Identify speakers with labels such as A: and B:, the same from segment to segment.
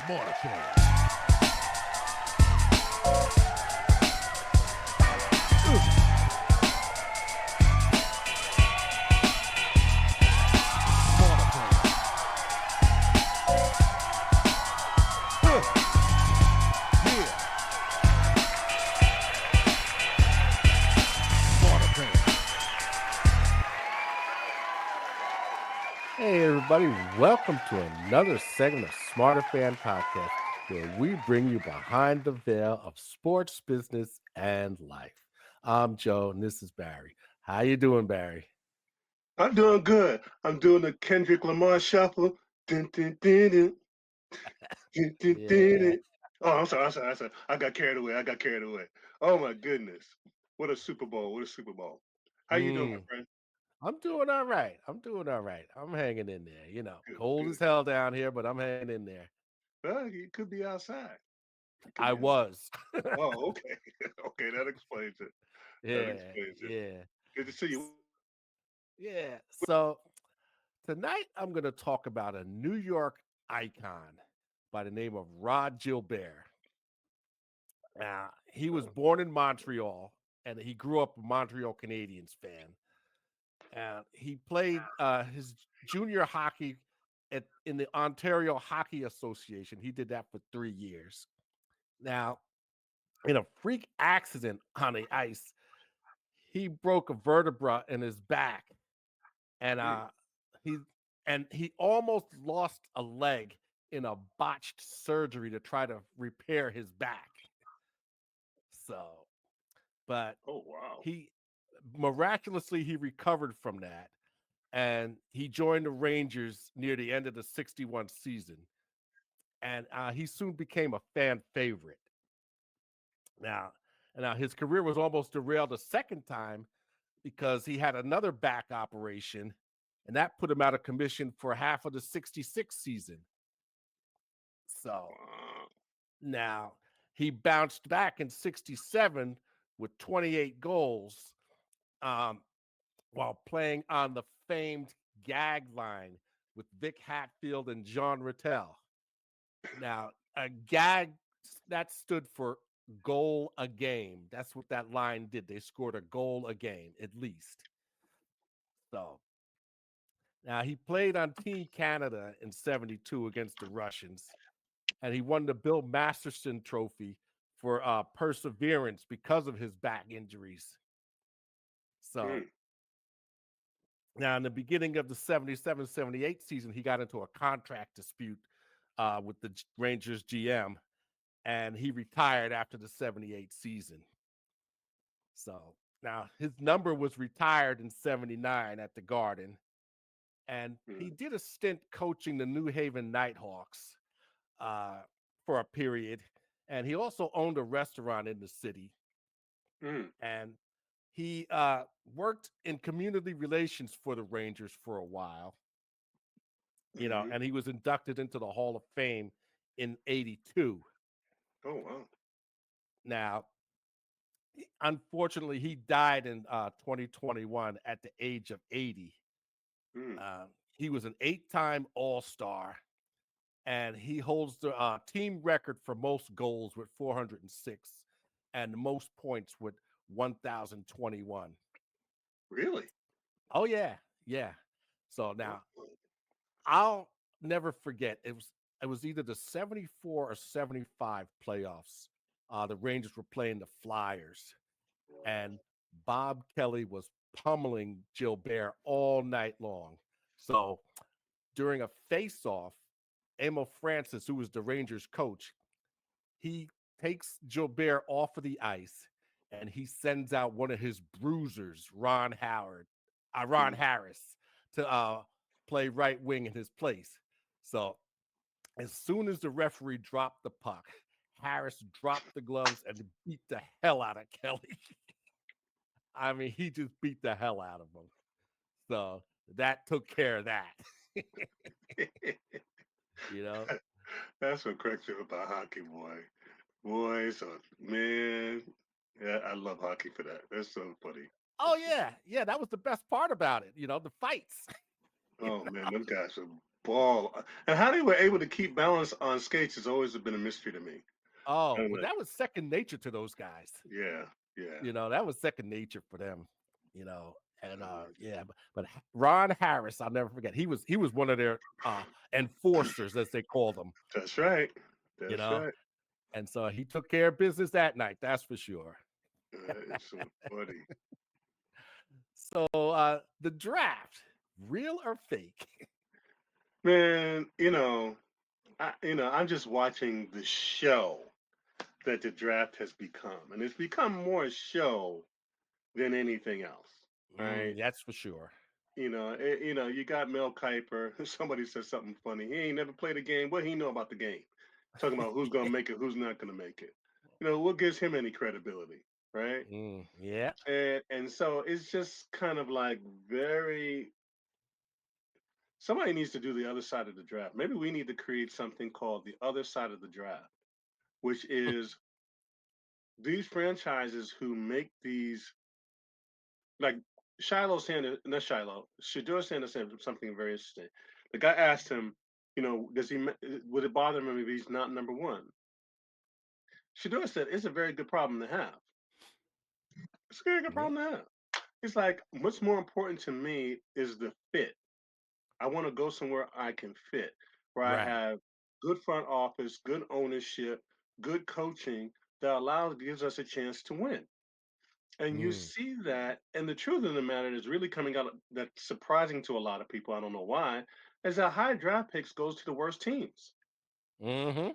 A: Smarterfan.
B: Hey, everybody, welcome to another segment of Smarterfan Podcast, where we bring you behind the veil of sports, business, and life. I'm Joe, and this is Barry. How you doing, Barry?
C: I'm doing good. I'm doing the Kendrick Lamar shuffle. Dun, dun, dun, dun, dun, dun, dun,
B: Yeah.
C: dun. Oh, I'm sorry. I got carried away. Oh my goodness. What a Super Bowl. What a Super Bowl. How you doing, my
B: Mm,
C: friend?
B: I'm doing all right. I'm hanging in there.
C: Good,
B: Cold as
C: good.
B: hell down here, but I'm hanging in there.
C: Well, you could be outside. You could
B: I
C: be outside.
B: was.
C: Oh, okay. Okay, that explains it. That
B: Yeah,
C: explains it.
B: yeah,
C: Good to see you.
B: yeah. So tonight I'm going to talk about a New York icon by the name of Rod Gilbert. Now, he was
C: Oh,
B: born in Montreal and he grew up a Montreal Canadiens fan. And he played his junior hockey in the Ontario Hockey Association. He did that for 3 years. Now, in a freak accident on the ice, he broke a vertebra in his back, and
C: mm.
B: he he almost lost a leg in a botched surgery to try to repair his back. So, but
C: Oh, wow.
B: he miraculously he recovered from that, and he joined the Rangers near the end of the 61 season, and he soon became a fan favorite. Now, now his career was almost derailed a second time because he had another back operation, and that put him out of commission for half of the 66 season. So
C: Wow.
B: now he bounced back in 67 with 28 goals, um, while playing on the famed gag line with Vic Hatfield and John Rattel. Now, a gag that stood for goal a game. That's what that line did. They scored a goal a game, at least. So now he played on Team Canada in 72 against the Russians, and he won the Bill Masterson Trophy for perseverance because of his back injuries. So
C: Mm.
B: now, in the beginning of the 77-78 season, he got into a contract dispute with the Rangers GM, and he retired after the 78 season. So now his number was retired in 79 at the Garden, and he
C: Mm.
B: did a stint coaching the New Haven Nighthawks uh, for a period. And he also owned a restaurant in the city.
C: Mm.
B: And he worked in community relations for the Rangers for a while,
C: Mm-hmm.
B: and he was inducted into the Hall of Fame in 82.
C: Oh, wow.
B: Now, unfortunately, he died in 2021 at the age of 80.
C: Mm.
B: Uh, he was an 8-time All-Star, and he holds the team record for most goals with 406 and the most points with 1,021.
C: Really?
B: Oh, yeah. Yeah. So
C: Oh,
B: now I'll never forget. It was either the 74 or 75 playoffs. The Rangers were playing the Flyers, and Bob Kelly was pummeling Gilbert all night long. So during a face-off, Emil Francis, who was the Rangers coach, he takes Gilbert off of the ice and he sends out one of his bruisers, Ron
C: mm.
B: Harris, to play right wing in his place. So as soon as the referee dropped the puck, Harris dropped the gloves and beat the hell out of Kelly. I mean, he just beat the hell out of him. So that took care of that. you know?
C: That's what cracks me up about hockey, boy. Boy, so man, yeah, I love hockey for that. That's so funny.
B: Oh yeah, yeah. That was the best part about it. The fights. You
C: Oh man, them guys are ball. And how they were able to keep balance on skates has always been a mystery to me.
B: Oh,
C: I'm
B: well,
C: like,
B: that was second nature to those guys.
C: yeah, yeah.
B: That was second nature for them. You know, and
C: Uh,
B: yeah, but Ron Harris, I'll never forget. He was one of their enforcers, as they called them.
C: that's right.
B: You
C: That's
B: know,
C: right.
B: and so he took care of business that night. That's for sure.
C: It's so funny.
B: So the draft, real or fake?
C: Man, I'm just watching the show that the draft has become, and it's become more a show than anything else, right?
B: That's for sure.
C: You got Mel Kiper. Somebody said something funny. He ain't never played a game. What he know about the game? Talking about who's gonna make it, who's not gonna make it. What gives him any credibility, right?
B: Yeah.
C: And so it's just kind of like very. Somebody needs to do the other side of the draft. Maybe we need to create something called the other side of the draft, which is these franchises who make these like Shilo Sanders, not Shilo, Shador Sanders said something very interesting. The guy asked him, would it bother him if he's not number one? Shador said, it's a very good problem to have. It's a very good
B: Yeah.
C: problem to have. He's like, what's more important to me is the fit. I want to go somewhere I can fit, where I
B: Right.
C: have good front office, good ownership, good coaching that gives us a chance to win. And you
B: Mm.
C: see that, and the truth of the matter is really coming out that's surprising to a lot of people. I don't know why, is that high draft picks goes to the worst teams,
B: Mm-hmm.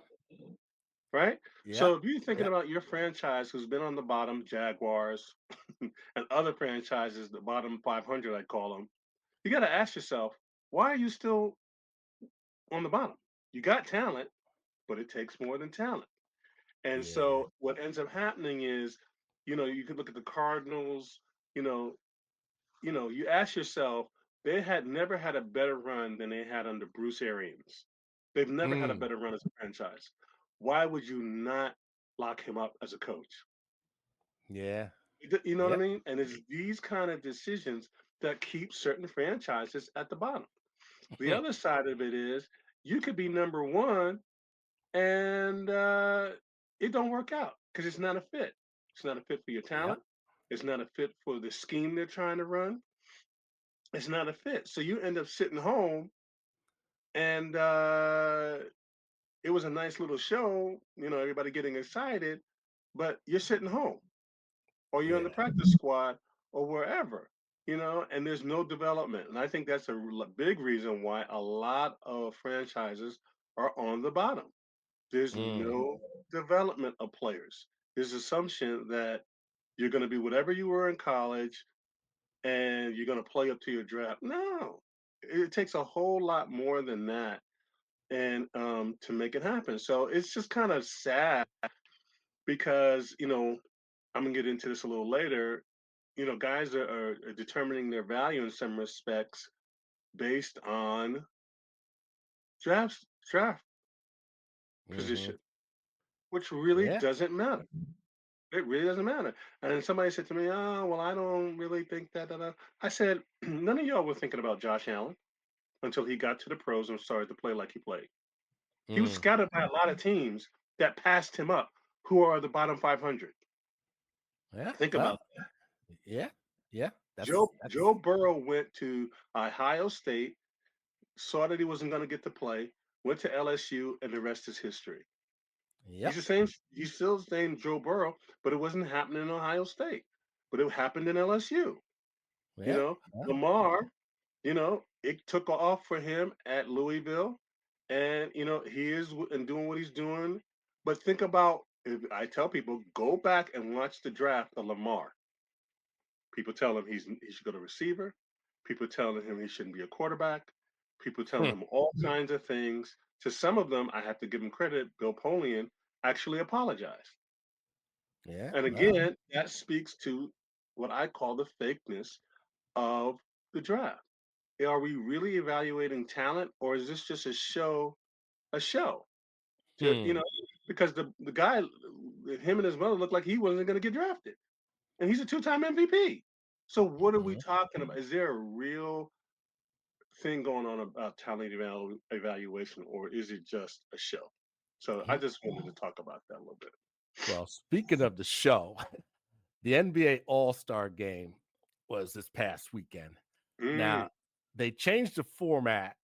C: right? So
B: Yep.
C: if you're thinking
B: Yep.
C: about your franchise who's been on the bottom, Jaguars, and other franchises, the bottom 500, I call them, you got to ask yourself, why are you still on the bottom? You got talent, but it takes more than talent. And
B: Yeah.
C: so what ends up happening is, you could look at the Cardinals, you know, you ask yourself, they had never had a better run than they had under Bruce Arians. They've never had a
B: Mm.
C: better run as a franchise. Why would you not lock him up as a coach?
B: Yeah.
C: You know what I
B: Yep.
C: mean? And it's these kind of decisions that keep certain franchises at the bottom. The other side of it is you could be number one and it don't work out because it's not a fit. It's not a fit for your
B: Yep.
C: talent. It's not a fit for the scheme they're trying to run. It's not a fit. So you end up sitting home and it was a nice little show, everybody getting excited, but you're sitting home or you're in the
B: Yeah.
C: practice squad or wherever, and there's no development. And I think that's a big reason why a lot of franchises are on the bottom. There's
B: Mm.
C: no development of players. There's assumption that you're going to be whatever you were in college and you're going to play up to your draft. No, it takes a whole lot more than that and to make it happen. So it's just kind of sad because I'm gonna get into this a little later. Guys are determining their value in some respects based on draft
B: Mm-hmm.
C: position, which really
B: Yeah.
C: doesn't matter. It really doesn't matter. And then somebody said to me, "Oh, well, I don't really think that." I said, "None of y'all were thinking about Josh Allen until he got to the pros and started to play like he played. He was
B: Mm.
C: scouted by a lot of teams that passed him up, who are the bottom 500.
B: Yeah.
C: Think
B: Well.
C: about that.
B: Yeah. Yeah.
C: Joe
B: That's.
C: Joe Burrow went to Ohio State, saw that he wasn't going to get to play, went to LSU, and the rest is history. He's
B: Yep.
C: the same. He's still the same Joe Burrow, but it wasn't happening in Ohio State. But it happened in LSU.
B: Yep. Yeah.
C: Lamar, it took off for him at Louisville, and he is and doing what he's doing. But think about, if I tell people, go back and watch the draft of Lamar. People tell him he should go to receiver. People telling him he shouldn't be a quarterback. People telling
B: Hmm.
C: him all kinds of things. To some of them, I have to give him credit. Bill Polian actually apologized.
B: Yeah.
C: And
B: Well.
C: again, that speaks to what I call the fakeness of the draft. Are we really evaluating talent, or is this just a show? A show, to,
B: Hmm.
C: because the guy, him and his mother looked like he wasn't going to get drafted, and he's a two-time MVP. So what are we
B: Mhm.
C: talking about? Is there a real thing going on about talent evaluation, or is it just a show? So I
B: Mhm.
C: just wanted to talk about that a little bit.
B: Well, speaking of the show, the NBA All-Star game was this past weekend.
C: Mm,
B: Now, they changed the format,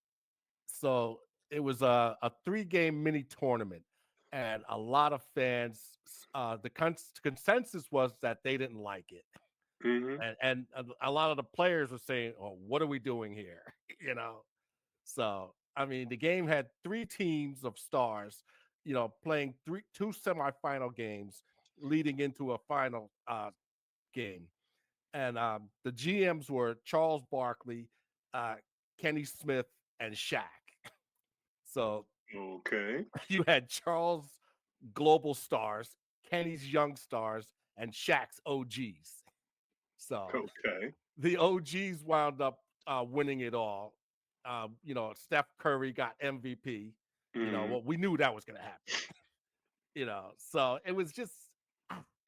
B: so it was a three-game mini tournament, and a lot of fans, the consensus was that they didn't like it,
C: mm-hmm,
B: and a lot of the players were saying, "Oh, what are we doing here?" You know. So, I mean, the game had three teams of stars, playing two semifinal games leading into a final game. And the GMs were Charles Barkley, uh, Kenny Smith, and Shaq. So
C: okay,
B: you had Charles' global stars, Kenny's young stars, and Shaq's OGs. So
C: okay,
B: the OGs wound up winning it all. Steph Curry got MVP.
C: mm,
B: Well, we knew that was going to happen. So it was just,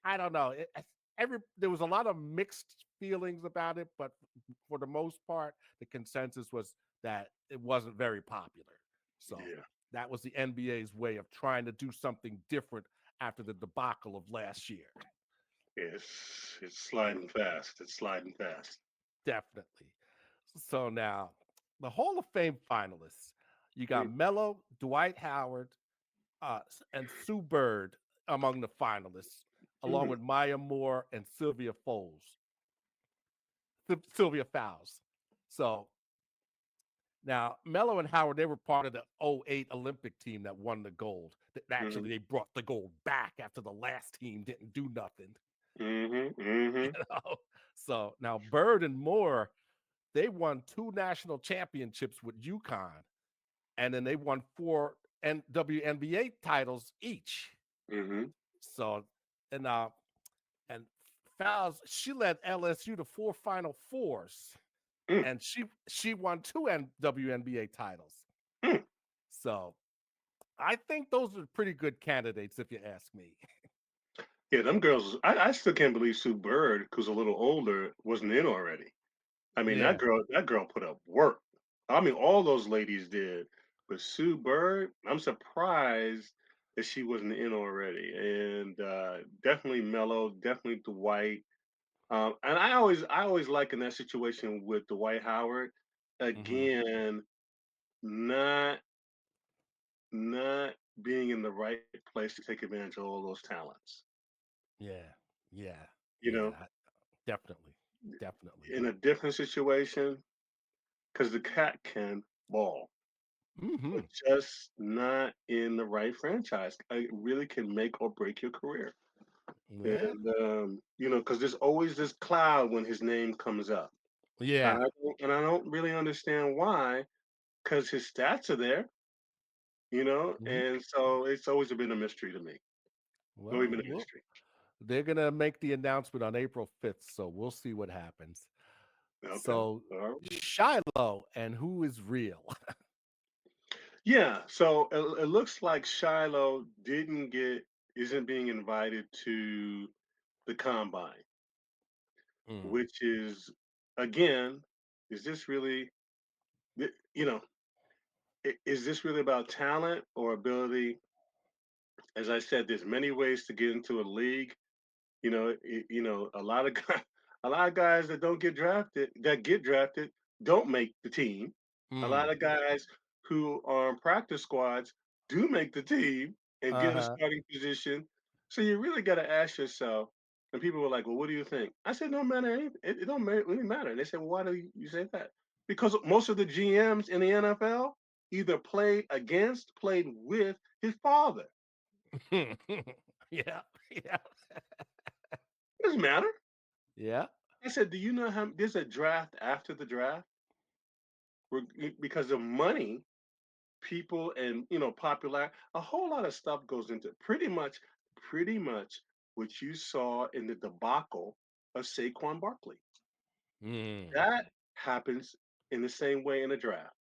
B: I don't know. There was a lot of mixed feelings about it, but for the most part, the consensus was that it wasn't very popular. So
C: yeah,
B: that was the NBA's way of trying to do something different after the debacle of last year.
C: it's sliding fast. It's sliding fast.
B: Definitely. So now, the Hall of Fame finalists, you got
C: Mm,
B: Melo, Dwight Howard, and Sue Bird among the finalists, along
C: mm,
B: with Maya Moore and Sylvia Fowles. So now, Melo and Howard, they were part of the '08 Olympic team that won the gold.
C: mm,
B: Actually, they brought the gold back after the last team didn't do nothing.
C: mm-hmm,
B: You
C: mm-hmm,
B: know? So now Bird and Moore, they won two national championships with UConn, and then they won four WNBA titles each.
C: mm-hmm,
B: So and and Fowles, she led LSU to four Final Fours,
C: mm,
B: and she won two WNBA titles.
C: mm.
B: So I think those are pretty good candidates, if you ask me.
C: Yeah, them girls. I still can't believe Sue Bird, who's a little older, wasn't in already. I mean,
B: Yeah.
C: that girl put up work. I mean, all those ladies did, but Sue Bird, I'm surprised that she wasn't in already. And definitely Mello, definitely Dwight. And I always like in that situation with Dwight Howard,
B: Hmm.
C: again, not not being in the right place to take advantage of all those talents.
B: Yeah. Yeah.
C: You know,
B: Definitely. Definitely.
C: in a different situation, because the cat can ball, but
B: Hmm.
C: just not in the right franchise. It really can make or break your career.
B: Yeah.
C: And because there's always this cloud when his name comes up,
B: Yeah.
C: and I don't really understand why, because his stats are there,
B: Mhm.
C: and so it's always been a mystery to me. Always
B: Well,
C: been a mystery.
B: they're gonna make the announcement on April 5th, so we'll see what happens.
C: Okay.
B: So
C: All right.
B: Shiloh and who is real?
C: Yeah. So it looks like Shiloh isn't being invited to the combine,
B: Mm,
C: which is again, is this really, you know, is this really about talent or ability? As I said, there's many ways to get into a league. A lot of guys, a lot of guys that get drafted, don't make the team. A lot
B: mm.
C: of guys who are on practice squads do make the team and get a
B: Uh-huh.
C: starting position. So you really got to ask yourself. And people were like, "Well, what do you think?" I said, "No matter. It don't really matter." And they said, "Well, why do you say that?" Because most of the GMs in the NFL either played with his father.
B: Yeah. Yeah.
C: It doesn't matter.
B: Yeah.
C: I said, "Do you know how there's a draft after the draft because of money, people, and popular. A whole lot of stuff goes into it. Pretty much what you saw in the debacle of Saquon Barkley.
B: Mm,
C: That happens in the same way in a draft.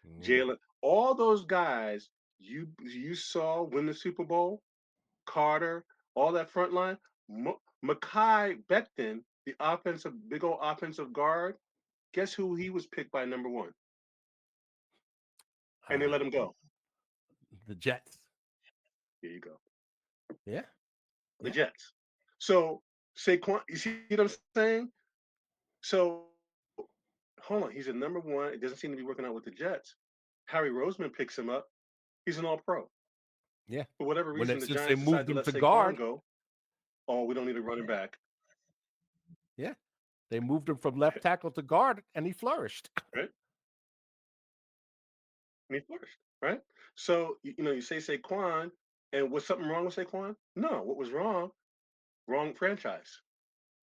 B: mm.
C: Jalen, all those guys you saw win the Super Bowl, Carter, all that front line. Makai Becton, the big old offensive guard, Guess who he was picked by number one, and they
B: Uh,
C: let him go.
B: the Jets.
C: Here you go,
B: Yeah,
C: the
B: yeah,
C: Jets. So Saquon, you see what I'm saying? So hold on, he's at number one. It doesn't seem to be working out with the Jets. Harry Roseman picks him up. He's an All Pro.
B: yeah.
C: For whatever
B: When
C: reason,
B: they
C: the
B: since they
C: Giants decide
B: moved
C: to
B: him
C: let
B: to
C: Saquon
B: guard,
C: go. Oh, we don't need a running back,
B: yeah, they moved him from left tackle to guard, and he flourished.
C: right? And he flourished, right? So you say Saquon, and was something wrong with Saquon? No. What was wrong? Wrong franchise.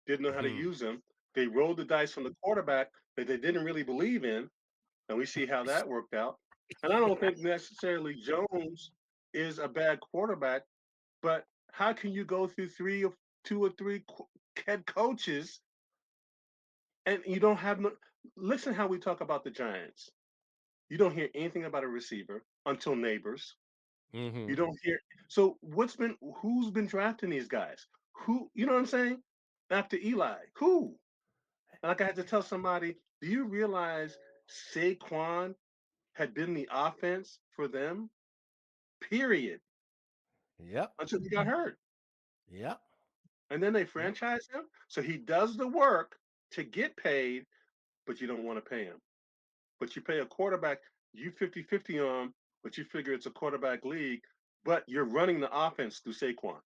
C: Didn't know how to
B: Mhm.
C: use him. They rolled the dice from the quarterback that they didn't really believe in, and we see how that worked out. And I don't think necessarily Jones is a bad quarterback, but how can you go through two or three head coaches and you don't have no? Listen, how we talk about the Giants. You don't hear anything about a receiver until neighbors. You
B: Mhm.
C: don't hear. So who's been drafting these guys? Who, you know what I'm saying? After Eli, who? Like I had to tell somebody, do you realize Saquon had been the offense for them? Period.
B: Yep,
C: Until he got hurt.
B: yep,
C: And then they
B: yep.
C: franchise him. So he does the work to get paid, but you don't want to pay him. But you pay a quarterback, you 50-50 on, but you figure it's a quarterback league, but you're running the offense through Saquon.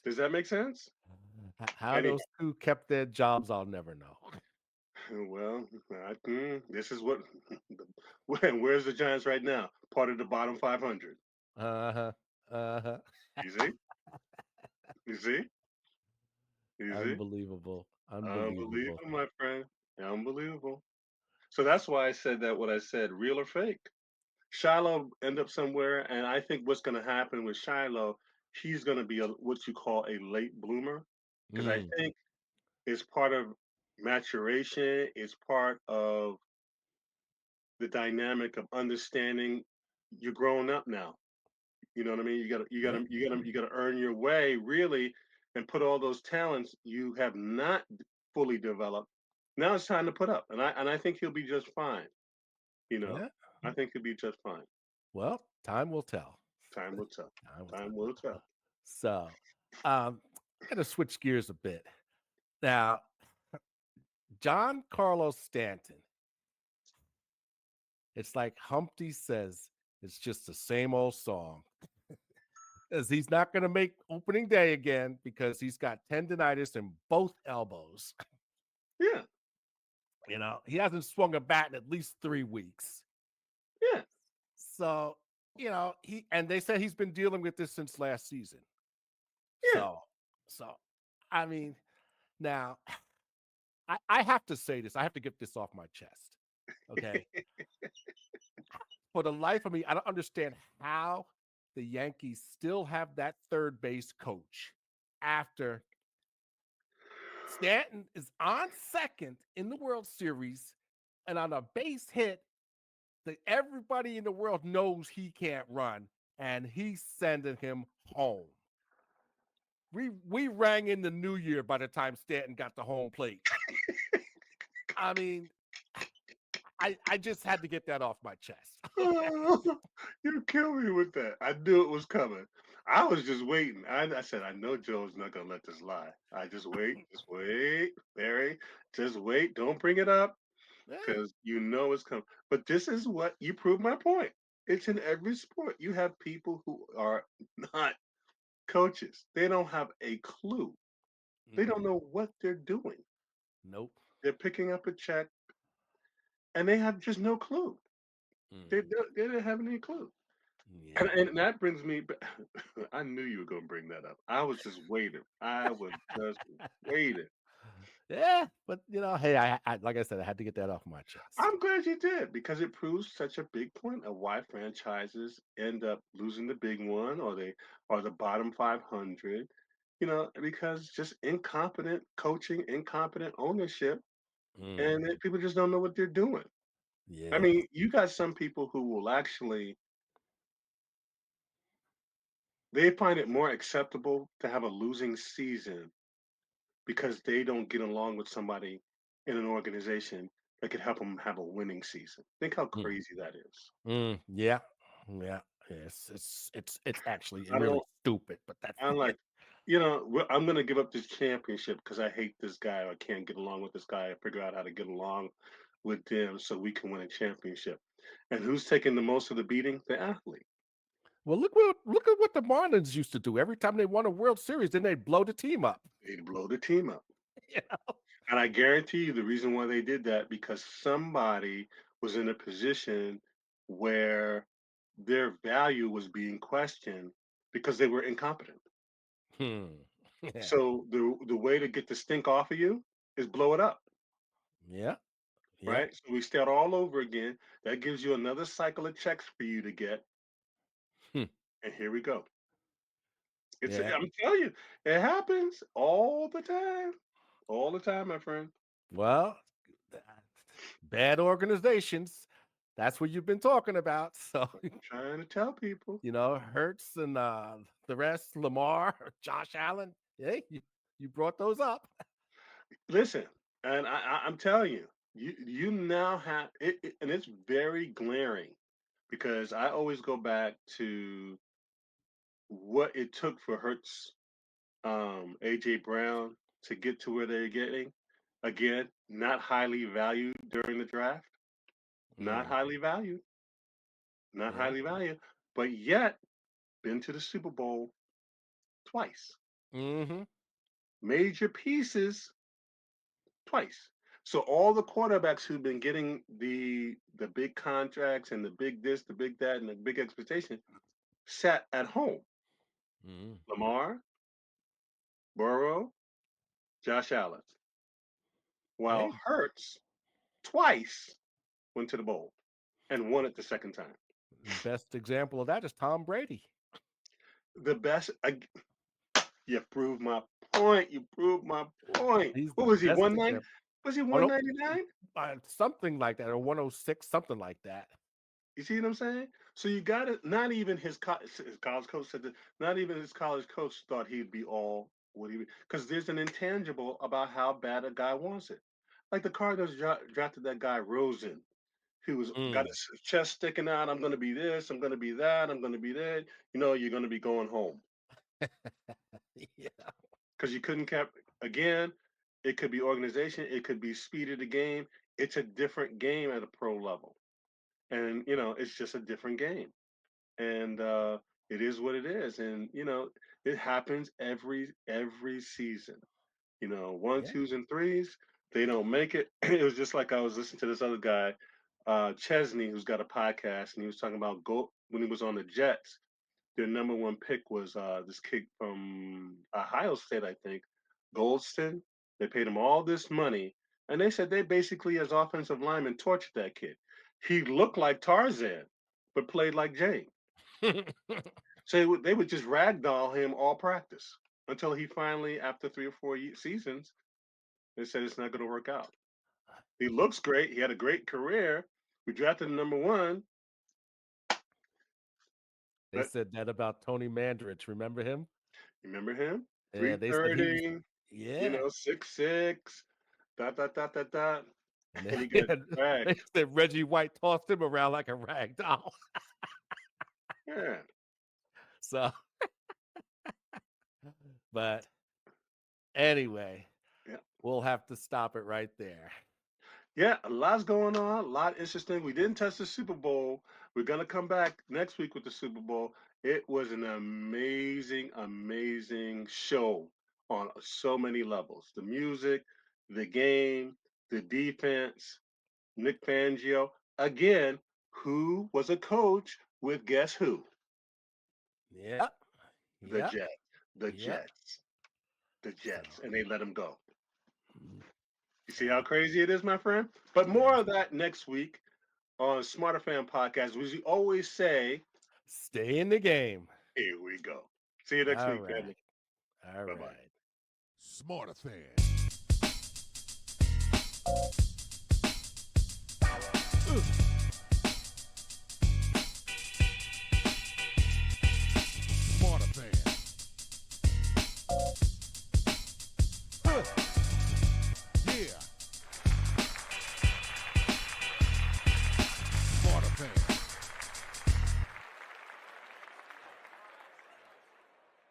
C: Does that make sense?
B: How
C: Any
B: those two kept their jobs, I'll never know.
C: well, this is what where's the Giants right now? Part of the bottom 500.
B: Uh huh. Uh huh.
C: You see? You see? You see?
B: Unbelievable. Unbelievable.
C: Unbelievable, my friend. Unbelievable. So that's why I said that what I said, real or fake. Shiloh end up somewhere, and I think what's going to happen with Shiloh, he's going to be what you call a late bloomer, because I
B: Mm,
C: think it's part of maturation. It's part of the dynamic of understanding you're growing up now. You know what I mean?
B: yeah.
C: You gotta earn your way really, and put all those talents you have not fully developed. Now it's time to put up, and I think he'll be just fine. You know,
B: Yeah.
C: I think he'll be just fine.
B: Well, time will tell.
C: Time will tell.
B: Time will tell.
C: Time will tell.
B: So, I got to switch gears a bit. Now, Giancarlo Stanton, it's like Humpty says, it's just the same old song. As he's not going to make opening day again because he's got tendonitis in both elbows.
C: Yeah,
B: He hasn't swung a bat in at least 3 weeks.
C: yeah,
B: So, they said he's been dealing with this since last season.
C: yeah.
B: So, so, I mean, now I have to say this. I have to get this off my chest. Okay. For the life of me, I don't understand how the Yankees still have that third base coach after Stanton is on second in the World Series and on a base hit that everybody in the world knows he can't run, and he's sending him home. We rang in the new year by the time Stanton got to home plate. I mean, I just had to get that off my chest.
C: Oh, you kill me with that. I knew it was coming. I was just waiting. I said, I know Joe's not gonna let this lie. I just wait, Barry, just wait. Don't bring it up
B: Yeah.
C: because you know it's coming. But this is what you prove my point. It's in every sport. You have people who are not coaches. They don't have a clue. They don't
B: Mm-mm.
C: know what they're doing.
B: Nope.
C: They're picking up a check and they have just no clue.
B: Mm.
C: They didn't have any clue.
B: Yeah.
C: And that brings me I knew you were gonna bring that up. I was just waiting. I was just waiting.
B: Yeah, but hey, I like I said, I had to get that off my chest.
C: I'm glad you did because it proves such a big point of why franchises end up losing the big one or they are the bottom 500. Because just incompetent coaching, incompetent ownership, and
B: Mm.
C: people just don't know what they're doing. I
B: Yeah.
C: mean, you got some people who will actually they find it more acceptable to have a losing season because they don't get along with somebody in an organization that could help them have a winning season. Think how
B: Mm,
C: crazy that is.
B: yeah, yeah. It's actually
C: I
B: really
C: don't.
B: stupid, but that's
C: I'm like, I'm going to give up this championship because I hate this guy or I can't get along with this guy. I figure out how to get along with them so we can win a championship. And who's taking the most of the beating? The athlete.
B: well. Look at what the Marlins used to do. Every time they won a World Series, then they'd blow the team up.
C: They blow the team up.
B: Yeah.
C: And I guarantee you the reason why they did that because somebody was in a position where their value was being questioned because they were incompetent.
B: Hmm. Yeah.
C: So the way to get the stink off of you is blow it up,
B: Yeah. Yeah.
C: right? So we start all over again. That gives you another cycle of checks for you to get,
B: Hmm.
C: and here we go.
B: Yeah.
C: I'm telling you, it happens all the time, my friend.
B: Well, th- bad organizations. That's what you've been talking about. So,
C: I'm trying to tell people.
B: Hertz and the rest, Lamar, Josh Allen. Hey, you brought those up.
C: Listen, and I'm telling you, you now have and it's very glaring because I always go back to what it took for Hertz, AJ Brown to get to where they're getting. Again, not highly valued during the draft, not
B: Mm,
C: highly valued, not
B: yeah.
C: highly valued, but yet been to the Super Bowl twice,
B: Mm-hmm.
C: major pieces twice. So all the quarterbacks who've been getting the big contracts and the big this, the big that, and the big expectation sat at home.
B: Mm.
C: Lamar, Burrow, Josh Allen. While
B: Hey,
C: Hurts twice went to the bowl and won it the second time.
B: best example of that is Tom Brady.
C: The best. You proved my point. You proved my point.
B: He's
C: What
B: the
C: was he?
B: best
C: 190?
B: example.
C: Was he
B: Oh no,
C: 199?
B: something like that, or 106, something like that.
C: You see what I'm saying? So you got it. Not even his college coach said that. Not even his college coach thought he'd be all what he because there's an intangible about how bad a guy wants it. Like the Cardinals drafted that guy Rosen, who was got
B: Mm.
C: his chest sticking out. I'm going to be this. I'm going to be that. I'm going to be that. You're going to be going home
B: Yeah.
C: because you couldn't cap again. It could be organization. It could be speed of the game. It's a different game at a pro level, and it's just a different game. And it is what it is. And it happens every season. One,
B: Yeah.
C: twos, and threes, they don't make it. It was just like I was listening to this other guy, Chesney, who's got a podcast, and he was talking about go when he was on the Jets. Their number one pick was this kid from Ohio State, I think, Goldston. They paid him all this money, and they said they basically, as offensive linemen, tortured that kid. He looked like Tarzan, but played like Jane. So they would just ragdoll him all practice until he finally, after 3 or 4 seasons, they said it's not going to work out. He looks great. He had a great career. We drafted him number one.
B: They
C: But
B: said that about Tony Mandrich. Remember him?
C: remember him?
B: Yeah, they said he was.
C: 330,
B: Yeah,
C: 6'6", dot, dot, dot, dot, dot.
B: and
C: And he got
B: they
C: dragged.
B: said Reggie White tossed him around like a rag doll.
C: Yeah.
B: So, but anyway,
C: Yeah.
B: we'll have to stop it right there.
C: Yeah, a lot's going on, a lot interesting. We didn't touch the Super Bowl. We're gonna come back next week with the Super Bowl. It was an amazing, amazing show on so many levels. The music, the game, the defense, Nick Fangio. Again, who was a coach with guess who?
B: Yep,
C: The
B: yep,
C: Jets. The
B: yep.
C: Jets. The
B: So,
C: Jets. And they let him go.
B: mm,
C: You see how crazy it is, my friend? But more
B: yes.
C: of that next week on Smarterfan podcast. As we always say,
B: Stay in the game.
C: here we go. See you next
B: All
C: week,
B: right.
C: family.
B: All
C: Bye bye.
B: right.
A: Smarterfan.